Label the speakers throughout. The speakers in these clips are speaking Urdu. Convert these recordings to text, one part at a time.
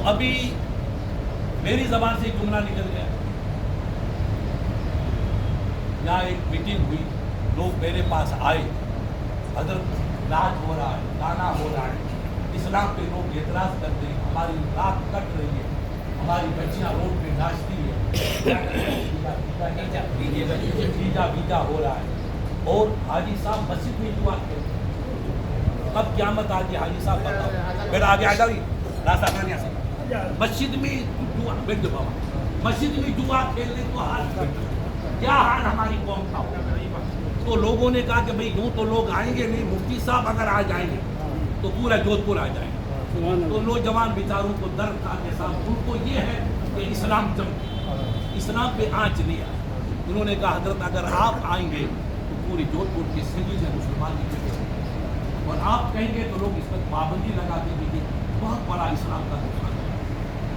Speaker 1: ابھی میری زبان سے ایک جملہ نکل گیا، یہاں ایک میٹنگ ہوئی، لوگ میرے پاس آئے، حضرت ناچ ہو رہا ہے، گانا ہو رہا ہے، اسلام پہ لوگ اعتراض کرتے ہیں، ہماری ناک کٹ رہی ہے، ہماری بچیاں روڈ پہ ناچتی ہے، بیجا ہو رہا ہے، اور حاجی صاحب مسجد میں دعا کرتے ہیں۔ کب قیامت آ گئی حاجی صاحب بتاؤ، میرا آگے آ جاؤ، راستہ کرنے سے مسجد میں دعا بیٹھ جاؤ، مسجد میں دعا کھیلنے کو حال کیا حال ہماری قوم کا ہو۔ تو لوگوں نے کہا کہ بھئی یوں تو لوگ آئیں گے نہیں، مفتی صاحب اگر آ جائیں گے تو پورا جودھ پور آ جائیں گے۔ تو نوجوان بیچاروں کو درد تھا کہ صاحب ان کو یہ ہے کہ اسلام اسلام پہ آنچ نہیں آئے۔ انہوں نے کہا حضرت اگر آپ آئیں گے تو پوری جودھ پور کی سندھی سے مسلمان نکلیں گے، اور آپ کہیں گے تو لوگ اس پر پابندی لگا دیں گے، بہت بڑا اسلام کا نقصان ہے۔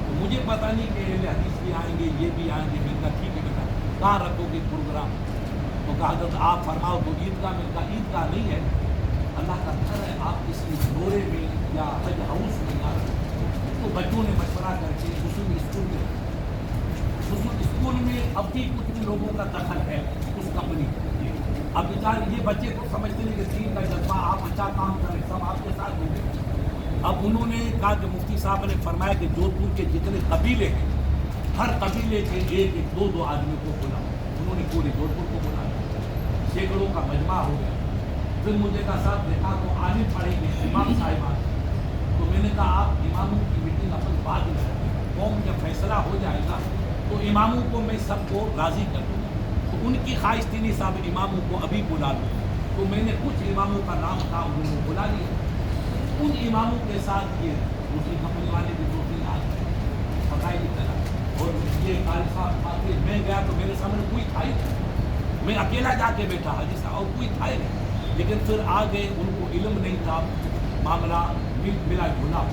Speaker 1: تو مجھے پتہ نہیں کہ اہل حدیث بھی آئیں گے، یہ بھی آئیں گے، میں نے کہا ٹھیک ہے بیٹا کہاں رکھو گے پروگرام؟ تو کہا حضرت آپ فرماؤ تو عیدگاہ میں، کہا عیدگاہ نہیں ہے، اللہ کا گھر ہے، آپ کسی دورے میں یا حج ہاؤس میں آ رہے۔ تو بچوں نے مشورہ کر کے مسلم اسکول میں اب بھی کچھ لوگوں کا دخل ہے اس کمپنی میں۔ اب بیچارے یہ بچے تو سمجھتے نہیں کہ دین کا جذبہ، آپ اچھا کام کریں سب آپ کے ساتھ ہوں گے۔ اب انہوں نے کہا کہ مفتی صاحب نے فرمایا کہ جودھ پور کے جتنے قبیلے ہیں ہر قبیلے کے ایک ایک دو آدمی کو بلاؤ۔ انہوں نے پورے جودھ پور کو بلایا، سینکڑوں کا مجمع ہو گیا۔ پھر مجھے کہا صاحب دیکھا تو عالم پڑھیں گے امام صاحبان، تو میں نے کہا آپ اماموں کی میٹنگ اپن بعد میں کریں، قوم جب فیصلہ ہو جائے گا تو اماموں کو میں سب کو راضی کر دوں گا۔ تو ان کی خواہش تھی نہیں صاحب اماموں کو ابھی بلا لوں، تو میں نے کچھ اماموں کا نام تھا انہوں نے بلا لیا۔ ان اماموں کے ساتھ یہ دوسری کمپنی والے بھی دو تین آج پتہ ہی نہیں چلا، اور یہ قاری صاحب آتے میں گیا تو میرے سامنے کوئی تھا ہی نہیں، میں اکیلا جا کے بیٹھا حاجی صاحب اور کوئی تھا ہی نہیں، لیکن پھر آگے ان کو علم نہیں تھا، معاملہ ملا جلا۔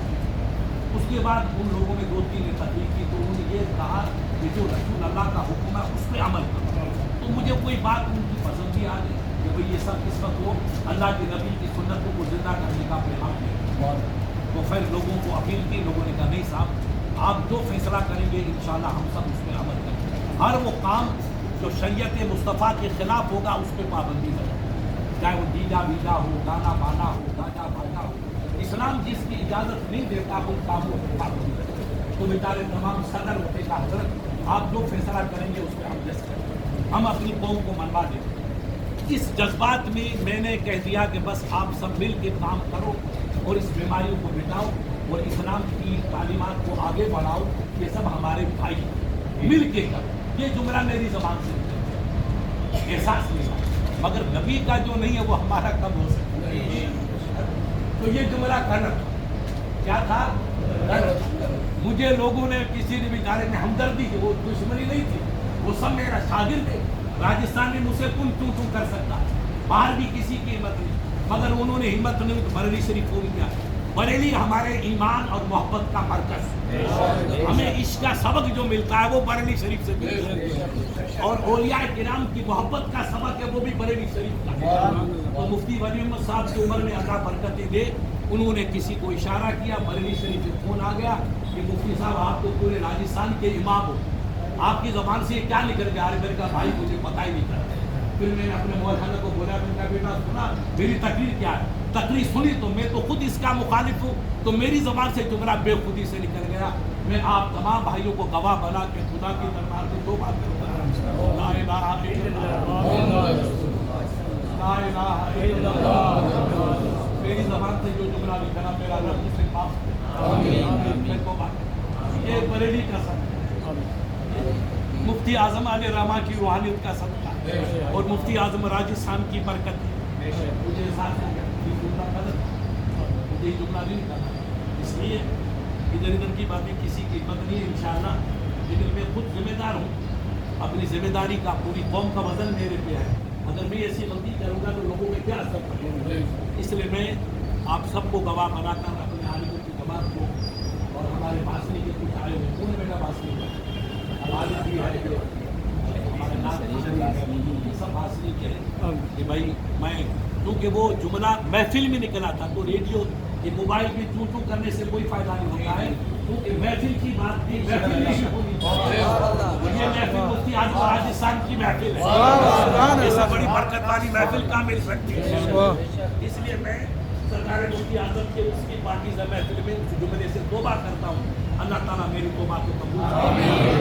Speaker 1: اس کے بعد ان لوگوں نے دو تین تقریر کی تو انہوں نے یہ کہا کہ جو رسول اللہ کا حکم ہے اس پہ عمل کرو۔ تو مجھے کوئی بات ان کی پسند بھی آ گئی کہ بھئی یہ سب اس وقت وہ اللہ کے نبی کی سنتوں کو زندہ کرنے کا پیغام ہے۔ تو پھر لوگوں کو اپیل کی، لوگوں نے کہا نہیں صاحب آپ جو فیصلہ کریں گے انشاءاللہ ہم سب اس پہ عمل کریں گے، ہر وہ کام جو شریعت مصطفیٰ کے خلاف ہوگا اس پہ پابندی لگے، چاہے وہ ڈیجا ویجا ہو، گانا بانا ہو، گاجا باجا ہو، اسلام جس کی اجازت نہیں دیتا ان کاموں پہ پابندی لگے۔ تو بیچارے تمام صدر ہوتے کا حضرت آپ جو فیصلہ کریں گے اس پہ ہم جس کریں گے، ہم اپنی قوم کو منوا دیں گے۔ اس جذبات میں نے کہہ دیا کہ بس آپ سب مل کے کام کرو اور اس بیماریوں کو مٹاؤ اور اسلام کی تعلیمات کو آگے بڑھاؤ، یہ سب ہمارے بھائی مل کے کرو۔ یہ جملہ میری زبان سے نکلا، احساس نہیں ہوا، مگر نبی کا جو نہیں ہے وہ ہمارا کب ہو سکتا ہے؟ تو یہ جملہ غلط کیا تھا؟ غلط۔ مجھے لوگوں نے کسی نے بیچارے نے ہمدردی کی، وہ دشمنی نہیں تھی، وہ سب میرا شاگرد ہے۔ راجستان میں مجھ سے کون کیوں کر سکتا، باہر بھی کسی کی ہمت نہیں، مگر انہوں نے ہمت نہیں تو بریلی شریف کو بھی کیا۔ بریلی ہمارے ایمان اور محبت کا مرکز ہے، ہمیں عشق کا سبق جو ملتا ہے وہ بریلی شریف سے ملتا ہے، اور اولیاء کرام کی محبت کا سبق ہے وہ بھی بریلی شریف کا ہے۔ تو مفتی ولی احمد صاحب کی عمر میں اللہ برکتیں دے، انہوں نے کسی کو اشارہ کیا، بریلی شریف سے فون آ گیا کہ مفتی صاحب آپ تو پورے راجستھان کے امام ہو، آپ کی زبان سے کیا نکل گیا؟ میرے کہا بھائی مجھے پتہ ہی نہیں تھا۔ پھر میں نے اپنے مولانا کو بولا، میں نے کہا بیٹا سنا میری تقریر کیا ہے؟ تقریر سنی تو میں تو خود اس کا مخالف ہوں، تو میری زبان سے جملہ بے خودی سے نکل گیا۔ میں آپ تمام بھائیوں کو گواہ بنا کے خدا کی دربار میں دو بات کروں گا، لا الہ الا اللہ، لا الہ الا اللہ۔ میری زبان سے جو جملہ نکلا میرا رب سے معاف کر۔ یہ بریلی کا سب مفتی اعظم علیہ رحمہ کی روحانیت کا صدقہ ہے، اور مفتی اعظم راجستھان کی برکت ہے۔ مجھے احساس ہے کہ یہ جملہ غلط ہے، مجھے یہ جملہ نہیں کرنا، اس لیے ادھر ادھر کی باتیں کسی کی ہمت نہیں ہے انشاءاللہ، لیکن میں خود ذمہ دار ہوں، اپنی ذمہ داری کا پوری قوم کا وزن میرے پہ ہے۔ اگر میں ایسی غلطی کروں گا تو لوگوں میں کیا اثر پڑے گا؟ اس لیے میں آپ سب کو گواہ بنا کر اپنے عالموں کی جماعت کو اور ہمارے باسنی کے کچھ آئے ہوئے کون بیٹا باسنی کا عالم بھی ہے، ہمارے نام سب باسنی کے کہ بھائی میں، کیونکہ وہ جملہ محفل میں نکلا تھا تو ریڈیو یہ موبائل میں چوں چوں کرنے سے کوئی فائدہ نہیں ہوتا ہے، محفل کی بات نہیں، محفل نہیں ہونی چاہیے. یہ محفل مفتی اعظم راجستھان کی محفل ہے. اس سے بڑی برکت والی محفل کہاں مل سکتی ہے؟ اس لیے میں سرکار مفتی اعظم کے اس کی پارٹیزہ محفل میں جملے سے توبہ کرتا ہوں. اللہ تعالیٰ میری توبہ کو قبول کرے.